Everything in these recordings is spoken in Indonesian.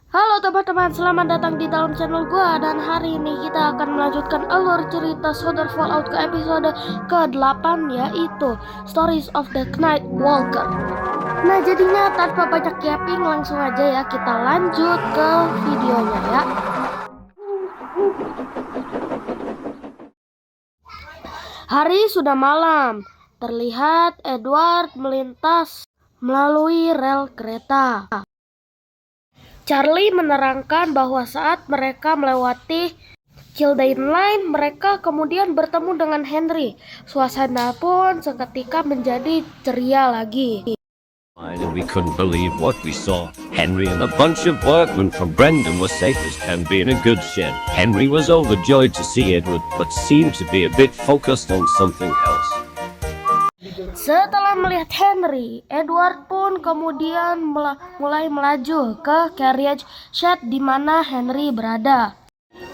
Halo teman-teman, selamat datang di dalam channel gua. Dan hari ini kita akan melanjutkan alur cerita Sword Fallout ke episode ke-8, yaitu Stories of the Night Walker. Nah, jadinya tanpa banyak yapping, langsung aja ya kita lanjut ke videonya ya. Hari sudah malam. Terlihat Edward melintas melalui rel kereta. Charlie menerangkan bahwa saat mereka melewati Kildane Line, mereka kemudian bertemu dengan Henry. Suasana pun seketika menjadi ceria lagi. And we couldn't believe what we saw. Henry and a bunch of workmen from Brendan were safe as can be in a good shed. Henry was overjoyed to see Edward, but seemed to be a bit focused on something else. Setelah melihat Henry, Edward pun kemudian mulai melaju ke carriage shed di mana Henry berada.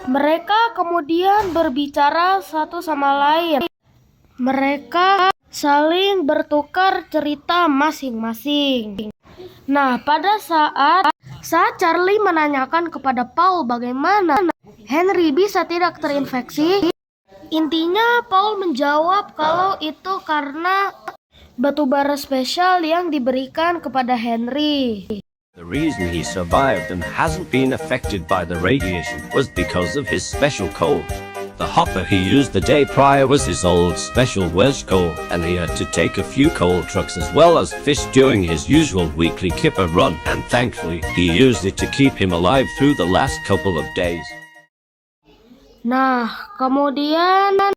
Mereka kemudian berbicara satu sama lain. Mereka saling bertukar cerita masing-masing. Nah, pada saat Charlie menanyakan kepada Paul bagaimana Henry bisa tidak terinfeksi, intinya Paul menjawab kalau itu karena batu bara spesial yang diberikan kepada Henry. The reason he survived and hasn't been affected by the radiation was because of his special coat. The hopper he used the day prior was his old special Welsh coal, and he had to take a few coal trucks as well as fish during his usual weekly kipper run, and thankfully he used it to keep him alive through the last couple of days. Nah, kemudian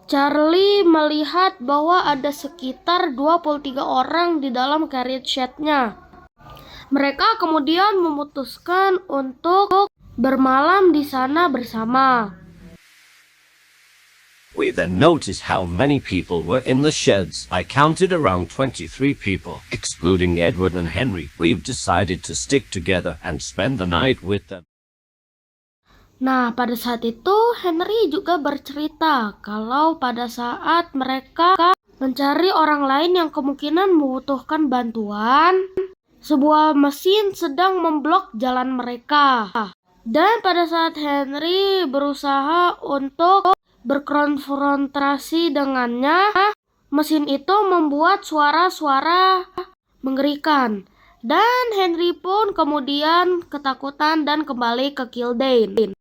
Charlie melihat bahwa ada sekitar 23 orang di dalam carriage shed-nya. Mereka kemudian memutuskan untuk bermalam di sana bersama. We then noticed how many people were in the sheds. I counted around 23 people, excluding Edward and Henry. We've decided to stick together and spend the night with them. Nah, pada saat itu Henry juga bercerita kalau pada saat mereka mencari orang lain yang kemungkinan membutuhkan bantuan, sebuah mesin sedang memblok jalan mereka. Dan pada saat Henry berusaha untuk berkonfrontasi dengannya, mesin itu membuat suara-suara mengerikan. Dan Henry pun kemudian ketakutan dan kembali ke Kildane.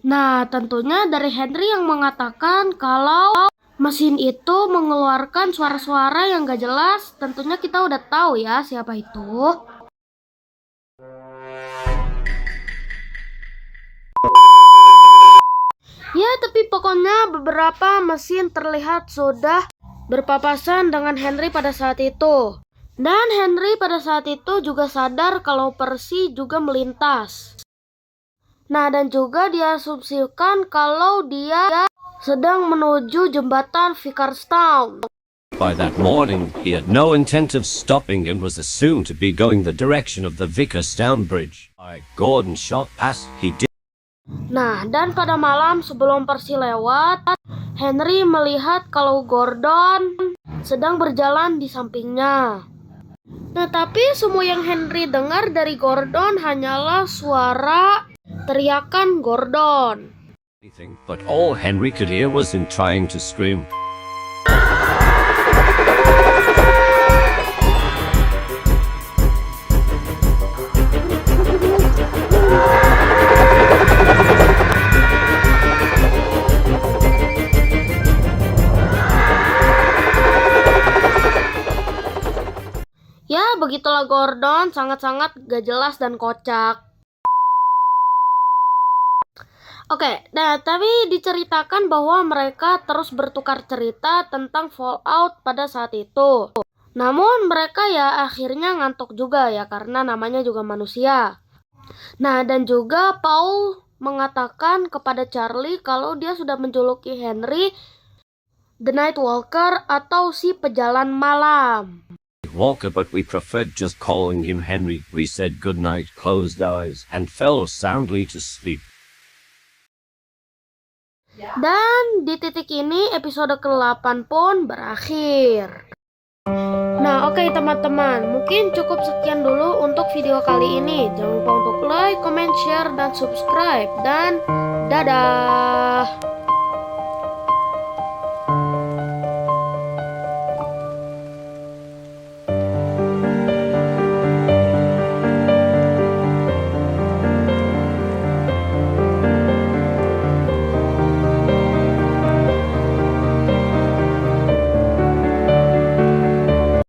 Nah, tentunya dari Henry yang mengatakan kalau mesin itu mengeluarkan suara-suara yang gak jelas. Tentunya kita udah tahu ya siapa itu. Ya, tapi pokoknya beberapa mesin terlihat sudah berpapasan dengan Henry pada saat itu. Dan Henry pada saat itu juga sadar kalau Percy juga melintas. Nah, dan juga diasumsikan kalau dia sedang menuju jembatan Vicarstown. By that morning, he had no intent of stopping and was assumed to be going the direction of the Vicarstown Bridge. Gordon shot past, he did. Nah, dan pada malam sebelum Percy lewat, Henry melihat kalau Gordon sedang berjalan di sampingnya. Nah, tapi semua yang Henry dengar dari Gordon hanyalah suara teriakan Gordon. But all Henry could hear was him trying to scream. Ya, begitulah Gordon, sangat-sangat gak jelas dan kocak. Oke, nah tapi diceritakan bahwa mereka terus bertukar cerita tentang Fallout pada saat itu. Namun mereka ya akhirnya ngantuk juga ya karena namanya juga manusia. Nah, dan juga Paul mengatakan kepada Charlie kalau dia sudah menjuluki Henry The Night Walker atau si pejalan malam. Walker, but we preferred just calling him Henry. We said goodnight, closed eyes, and fell soundly to sleep. Dan di titik ini episode ke-8 pun berakhir. Nah, oke teman-teman, mungkin cukup sekian dulu untuk video kali ini. Jangan lupa untuk like, like, comment, share, dan subscribe. Dan dadah.